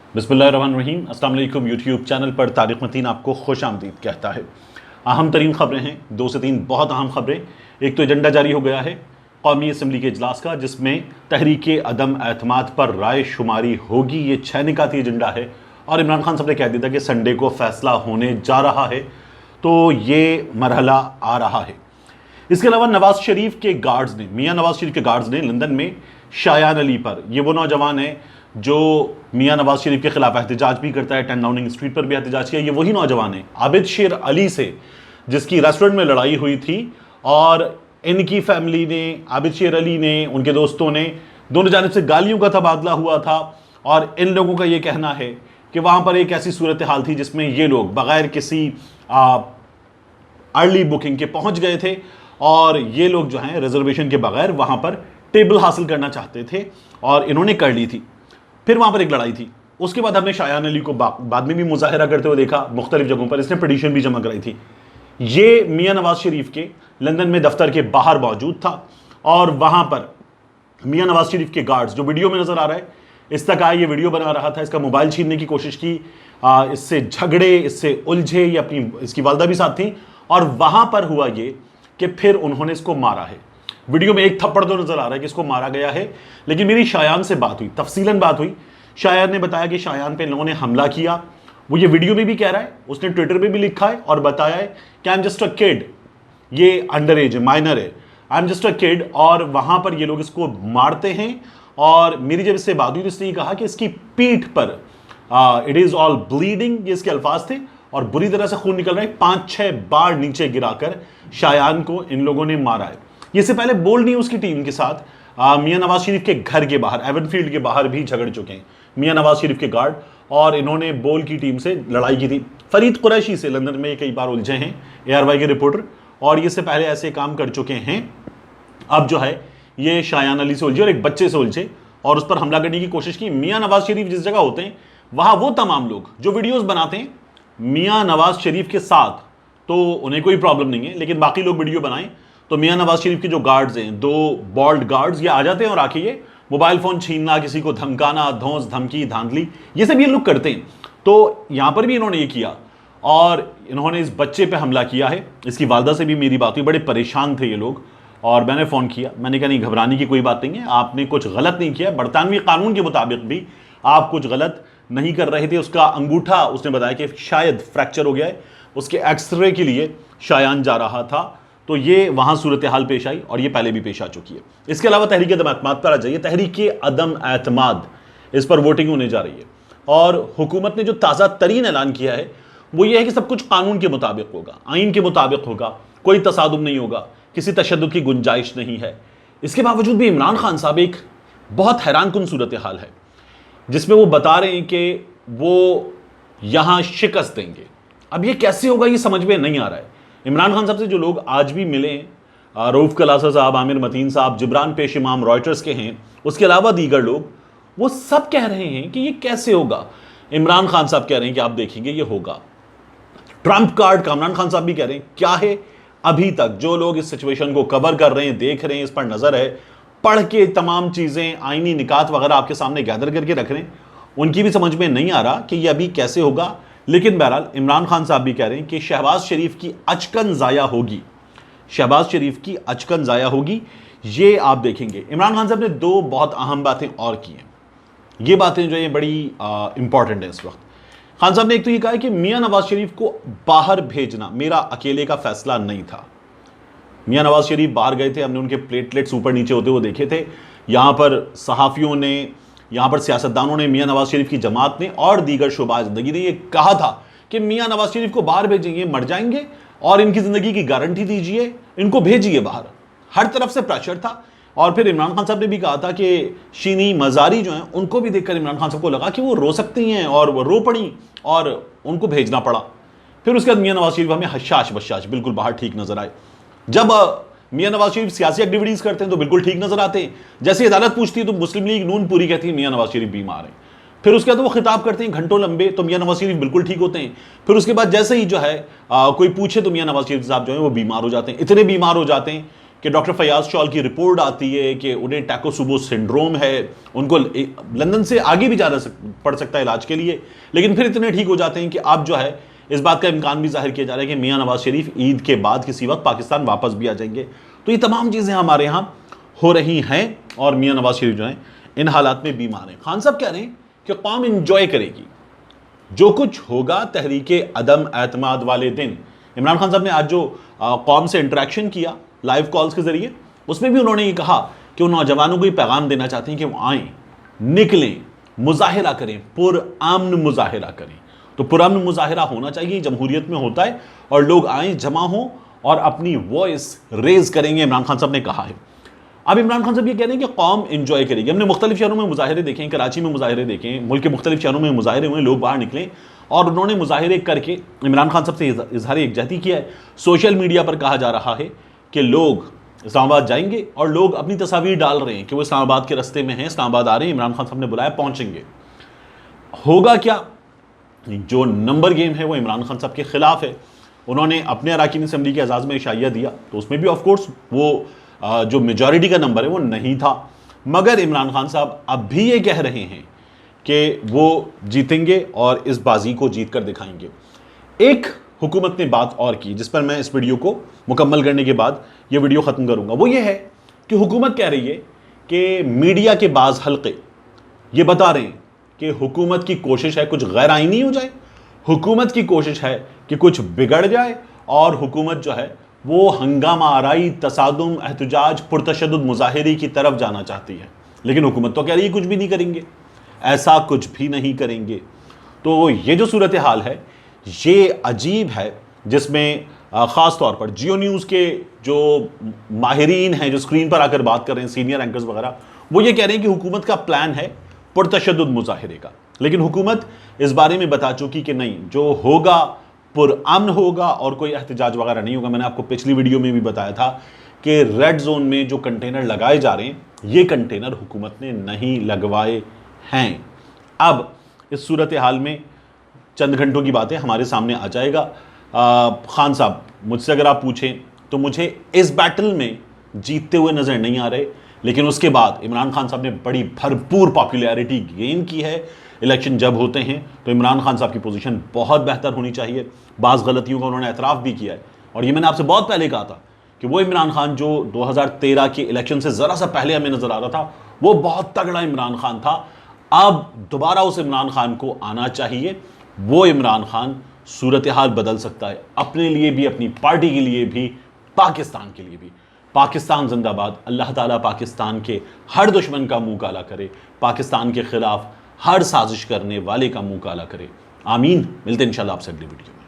बिस्मिल्लाहिर्रहमानिर्रहीम। अस्सलाम वालेकुम। यूट्यूब चैनल पर तारिक मतीन आपको खुश आमदीद कहता है। अहम तरीन ख़बरें हैं, 2 से 3 बहुत अहम ख़बरें। एक तो एजेंडा जारी हो गया है कौमी असम्बली के इजलास का, जिसमें तहरीक अदम एतमाद पर राय शुमारी होगी। ये 6 निकाती एजेंडा है और इमरान खान साहब ने कह दिया था कि संडे को फैसला होने जा रहा है, तो ये मरहला आ रहा है। इसके अलावा नवाज शरीफ के गार्ड्स ने, मियाँ नवाज शरीफ के गार्ड्स ने लंदन में शायान अली पर, ये वो नौजवान है जो मियाँ नवाज शरीफ के खिलाफ एहतजाज भी करता है, 10 डाउनिंग स्ट्रीट पर भी एहतजाज किया। ये वही नौजवान है आबिद शेर अली से जिसकी रेस्टोरेंट में लड़ाई हुई थी, और इनकी फैमिली ने, आबिद शेर अली ने, उनके दोस्तों ने, दोनों जानिब से गालियों का तबादला हुआ था। और इन लोगों का ये कहना है कि वहाँ पर एक ऐसी सूरत हाल थी जिसमें ये लोग बग़ैर किसी अर्ली बुकिंग के पहुँच गए थे, और ये लोग जो हैं रिजर्वेशन के बगैर वहाँ पर टेबल हासिल करना चाहते थे और इन्होंने कर ली थी। फिर वहाँ पर एक लड़ाई थी। उसके बाद हमने शायान अली को बाद में भी मुजाहिरा करते हुए देखा मुख्तलिफ जगहों पर, इसने पिटीशन भी जमा कराई थी। ये मियाँ नवाज शरीफ के लंदन में दफ्तर के बाहर मौजूद था, और वहाँ पर मियाँ नवाज शरीफ के गार्ड्स, जो वीडियो में नज़र आ रहा है, इस तक आए, ये वीडियो बना रहा था, इसका मोबाइल छीनने की कोशिश की, इससे झगड़े, इससे उलझे, ये अपनी इसकी वालदा भी साथ थी। और वहाँ पर हुआ ये कि फिर उन्होंने इसको मारा है। वीडियो में एक थप्पड़ तो नजर आ रहा है कि इसको मारा गया है, लेकिन मेरी शायान से बात हुई, तफसीलन बात हुई। शायान ने बताया कि शायान पे इन लोगों ने हमला किया। वो ये वीडियो में भी कह रहा है, उसने ट्विटर पे भी लिखा है और बताया है कि I am just a kid, ये अंडर एज है, माइनर है, I am just a kid. और वहां पर ये लोग इसको मारते हैं। और मेरी जब इससे बात हुई तो इसने कहा कि इसकी पीठ पर इट इज ऑल ब्लीडिंग, ये इसके अल्फाज थे, और बुरी तरह से खून निकल रहा है। 5-6 बार नीचे गिराकर शायान को इन लोगों ने मारा है। ये से पहले बोल्ड न्यूज़ की टीम के साथ मियाँ नवाज शरीफ के घर के बाहर, एवनफील्ड के बाहर भी झगड़ चुके हैं मियाँ नवाज शरीफ के गार्ड, और इन्होंने बोल की टीम से लड़ाई की थी। फरीद कुरैशी से लंदन में कई बार उलझे हैं, ARY के रिपोर्टर, और ये से पहले ऐसे काम कर चुके हैं। अब जो है ये शायान अली से उलझे और एक बच्चे से उलझे और उस पर हमला करने की कोशिश की। मियाँ नवाज शरीफ जिस जगह होते हैं वहाँ वो तमाम लोग जो वीडियोज़ बनाते हैं मियाँ नवाज शरीफ के साथ, तो उन्हें कोई प्रॉब्लम नहीं है, लेकिन बाकी लोग वीडियो बनाएं तो मियाँ नवाज शरीफ के जो गार्ड्स हैं, 2 बॉल्ड गार्ड्स, ये आ जाते हैं और आके ये मोबाइल फ़ोन छीनना, किसी को धमकाना, धौंस धमकी धांधली, ये सब ये लोग करते हैं। तो यहाँ पर भी इन्होंने ये किया और इन्होंने इस बच्चे पे हमला किया है। इसकी वालदा से भी मेरी बात हुई, बड़े परेशान थे ये लोग, और मैंने फ़ोन किया, मैंने कहा नहीं, घबराने की कोई बात नहीं है, आपने कुछ गलत नहीं किया, बरतानवी कानून के मुताबिक भी आप कुछ गलत नहीं कर रहे थे। उसका अंगूठा उसने बताया कि शायद फ्रैक्चर हो गया है, उसके एक्सरे के लिए शायान जा रहा था। तो ये वहाँ सूरत हाल पेश आई और ये पहले भी पेश आ चुकी है। इसके अलावा तहरीक अदम एतमाद पर आ जाइए। तहरीक अदम एतमाद, इस पर वोटिंग होने जा रही है, और हुकूमत ने जो ताज़ा तरीन ऐलान किया है वो ये है कि सब कुछ कानून के मुताबिक होगा, आइन के मुताबिक होगा, कोई तसादुम नहीं होगा, किसी तशद्दुद की गुंजाइश नहीं है। इसके बावजूद भी इमरान खान साहब, एक बहुत हैरान कुन सूरत हाल है जिसमें वो बता रहे हैं कि वो यहाँ शिकस्त देंगे। अब ये कैसे होगा ये समझ में नहीं आ रहा है। इमरान खान साहब से जो लोग आज भी मिले, रऊफ कलासा साहब, आमिर मतीन साहब, जिब्रान पेश इमाम रॉयटर्स के हैं, उसके अलावा दीगर लोग, वो सब कह रहे हैं कि ये कैसे होगा। इमरान खान साहब कह रहे हैं कि आप देखेंगे ये होगा। ट्रंप कार्ड का इमरान खान साहब भी कह रहे हैं। क्या है, अभी तक जो लोग इस सिचुएशन को कवर कर रहे हैं, देख रहे हैं, इस पर नज़र है, पढ़ के तमाम चीज़ें, आइनी निकात वगैरह आपके सामने गैदर करके रख रहे हैं, उनकी भी समझ में नहीं आ रहा कि ये अभी कैसे होगा। लेकिन बहरहाल इमरान खान साहब भी कह रहे हैं कि शहबाज शरीफ की अचकन ज़ाया होगी, शहबाज शरीफ की अचकन ज़ाया होगी, ये आप देखेंगे। इमरान खान साहब ने 2 बहुत अहम बातें और की हैं, ये बातें जो है बड़ी इंपॉर्टेंट है इस वक्त। खान साहब ने एक तो ये कहा है कि मियाँ नवाज शरीफ को बाहर भेजना मेरा अकेले का फैसला नहीं था। मियाँ नवाज शरीफ बाहर गए थे, हमने उनके प्लेटलेट्स ऊपर नीचे होते हुए देखे थे। यहाँ पर सहाफ़ियों ने, यहाँ पर सियासतदानों ने, मियाँ नवाज शरीफ की जमात ने और दीगर शोबा ज़िंदगी ने ये कहा था कि मियाँ नवाज शरीफ को बाहर भेजेंगे, मर जाएंगे, और इनकी ज़िंदगी की गारंटी दीजिए, इनको भेजिए बाहर। हर तरफ से प्रेशर था। और फिर इमरान खान साहब ने भी कहा था कि शीनी मज़ारी जो हैं, उनको भी देखकर इमरान खान साहब को लगा कि वो रो सकती हैं, और वो रो पड़ी और उनको भेजना पड़ा। फिर उसके बाद मियाँ नवाज शरीफ हमें हशाश बशाश बिल्कुल बाहर ठीक नज़र आए। जब मियाँ नवाज शरीफ सियासी एक्टिविटीज़ करते हैं तो बिल्कुल ठीक नज़र आते हैं। जैसे अदालत पूछती है तो मुस्लिम लीग नून पूरी कहती है मियाँ नवाज शरीफ बीमार हैं। फिर उसके बाद वो खिताब करते हैं घंटों लंबे, तो मियाँ नवाज शरीफ बिल्कुल ठीक होते हैं। फिर उसके बाद जैसे ही जो है कोई पूछे तो मियाँ नवाज शरीफ साहब जो है वो बीमार हो जाते हैं। इतने बीमार हो जाते हैं کہ ڈاکٹر فیاض چول کی رپورٹ آتی ہے کہ انہیں ٹیکوسوبو سنڈروم ہے، ان کو لندن سے آگے بھی جانا پڑ سکتا ہے علاج کے لیے، لیکن پھر اتنے ٹھیک ہو جاتے ہیں کہ اب جو ہے اس بات کا امکان بھی ظاہر کیا جا رہا ہے کہ میاں نواز شریف عید کے بعد کسی وقت پاکستان واپس بھی آ جائیں گے۔ تو یہ تمام چیزیں ہمارے ہاں ہو رہی ہیں اور میاں نواز شریف جو ہیں ان حالات میں بیمار ہیں۔ خان صاحب کہہ رہے ہیں کہ قوم انجوائے کرے گی، جو کچھ ہوگا تحریک عدم اعتماد والے دن۔ عمران خان صاحب نے آج جو قوم سے انٹریکشن کیا لائیو کالز کے ذریعے، اس میں بھی انہوں نے یہ کہا کہ وہ نوجوانوں کو یہ پیغام دینا چاہتے ہیں کہ وہ آئیں، نکلیں، مظاہرہ کریں، پرامن مظاہرہ کریں۔ تو پرامن مظاہرہ ہونا چاہیے، جمہوریت میں ہوتا ہے، اور لوگ آئیں، جمع ہوں اور اپنی وائس ریز کریں گے، عمران خان صاحب نے کہا ہے۔ اب عمران خان صاحب یہ کہہ رہے ہیں کہ قوم انجوائے کرے گی۔ ہم نے مختلف شہروں میں مظاہرے دیکھیں، کراچی میں مظاہرے دیکھیں، ملک کے مختلف شہروں میں مظاہرے ہوئے، لوگ باہر نکلیں اور انہوں نے مظاہرے کر کے عمران خان صاحب سے اظہار یکجہتی کیا ہے۔ سوشل میڈیا پر کہا جا رہا ہے کہ لوگ اسلام آباد جائیں گے اور لوگ اپنی تصاویر ڈال رہے ہیں کہ وہ اسلام آباد کے رستے میں ہیں، اسلام آباد آ رہے ہیں، عمران خان صاحب نے بلایا، پہنچیں گے۔ ہوگا کیا؟ جو نمبر گیم ہے وہ عمران خان صاحب کے خلاف ہے۔ انہوں نے اپنے اراکین اسمبلی کے اعزاز میں عشائیہ دیا، تو اس میں بھی آف کورس وہ جو میجورٹی کا نمبر ہے وہ نہیں تھا، مگر عمران خان صاحب اب بھی یہ کہہ رہے ہیں کہ وہ جیتیں گے اور اس بازی کو جیت کر دکھائیں گے۔ ایک حکومت نے بات اور کی جس پر میں اس ویڈیو کو مکمل کرنے کے بعد یہ ویڈیو ختم کروں گا، وہ یہ ہے کہ حکومت کہہ رہی ہے کہ میڈیا کے بعض حلقے یہ بتا رہے ہیں کہ حکومت کی کوشش ہے کچھ غیر آئینی ہو جائے، حکومت کی کوشش ہے کہ کچھ بگڑ جائے، اور حکومت جو ہے وہ ہنگامہ آرائی، تصادم، احتجاج، پرتشدد مظاہرے کی طرف جانا چاہتی ہے۔ لیکن حکومت تو کہہ رہی ہے کچھ بھی نہیں کریں گے، ایسا کچھ بھی نہیں کریں گے۔ تو یہ جو صورتحال ہے یہ عجیب ہے، جس میں خاص طور پر جیو نیوز کے جو ماہرین ہیں جو اسکرین پر آ کر بات کر رہے ہیں، سینئر اینکرز وغیرہ، وہ یہ کہہ رہے ہیں کہ حکومت کا پلان ہے پرتشدد مظاہرے کا، لیکن حکومت اس بارے میں بتا چکی کہ نہیں، جو ہوگا پرامن ہوگا اور کوئی احتجاج وغیرہ نہیں ہوگا۔ میں نے آپ کو پچھلی ویڈیو میں بھی بتایا تھا کہ ریڈ زون میں جو کنٹینر لگائے جا رہے ہیں یہ کنٹینر حکومت نے نہیں لگوائے ہیں۔ اب اس صورتحال میں چند گھنٹوں کی باتیں ہمارے سامنے آ جائے گا۔ خان صاحب مجھ سے اگر آپ پوچھیں تو مجھے اس بیٹل میں جیتتے ہوئے نظر نہیں آ رہے، لیکن اس کے بعد عمران خان صاحب نے بڑی بھرپور پاپولیرٹی گین کی ہے۔ الیکشن جب ہوتے ہیں تو عمران خان صاحب کی پوزیشن بہت بہتر ہونی چاہیے۔ بعض غلطیوں کا انہوں نے اعتراف بھی کیا ہے، اور یہ میں نے آپ سے بہت پہلے کہا تھا کہ وہ عمران خان جو 2013 کے الیکشن سے ذرا سا پہلے ہمیں نظر آ رہا تھا وہ بہت تگڑا عمران خان تھا۔ اب دوبارہ اس عمران خان کو آنا چاہیے، وہ عمران خان صورتحال بدل سکتا ہے، اپنے لیے بھی، اپنی پارٹی کے لیے بھی، پاکستان کے لیے بھی۔ پاکستان زندہ باد۔ اللہ تعالیٰ پاکستان کے ہر دشمن کا منہ کالا کرے، پاکستان کے خلاف ہر سازش کرنے والے کا منہ کالا کرے، آمین۔ ملتے ہیں انشاءاللہ آپ سے اگلی ویڈیو میں۔